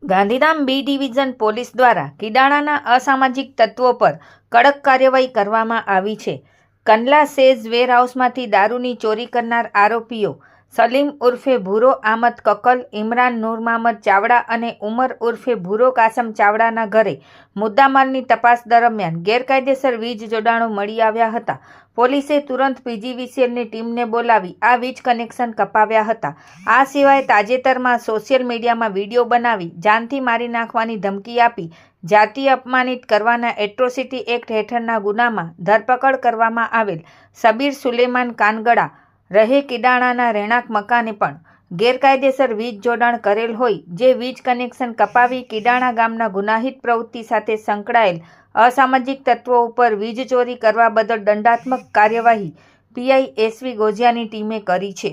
Gandhidham B division police દ્વારા કિડાણાના અસામાજિક તત્વો પર કડક કાર્યવાહી કરવામાં આવી છે. કંડલા સેઝ વેરહાઉસમાંથી દારૂની ચોરી કરનાર આરોપીઓ સલીમ ઉર્ફે ભૂરો આમદ કકલ, ઇમરાન નૂર મહમદ ચાવડા અને ઉમર ઉર્ફે ભૂરો કાસમ ચાવડાના ઘરે મુદ્દામાલની તપાસ દરમિયાન ગેરકાયદેસર વીજ જોડાણો મળી આવ્યા હતા. પોલીસે તુરંત પીજીવીસીએલની ટીમને બોલાવી આ વીજ કનેક્શન કપાવ્યા હતા. આ સિવાય તાજેતરમાં સોશિયલ મીડિયામાં વિડીયો બનાવી જાનથી મારી નાખવાની ધમકી આપી જાતીય અપમાનિત કરવાના એટ્રોસિટી એક્ટ હેઠળના ગુનામાં ધરપકડ કરવામાં આવેલ સબીર સુલેમાન કાનગડા રહે કિડાણાના રહેણાંક મકાને પણ ગેરકાયદેસર વીજ જોડાણ કરેલ હોય જે વીજ કનેક્શન કપાવી કિડાણા ગામના ગુનાહિત પ્રવૃત્તિ સાથે સંકળાયેલ અસામાજિક તત્વો ઉપર વીજ ચોરી કરવા બદલ દંડાત્મક કાર્યવાહી પીઆઈ એસવી ગોઝિયાની ટીમે કરી છે.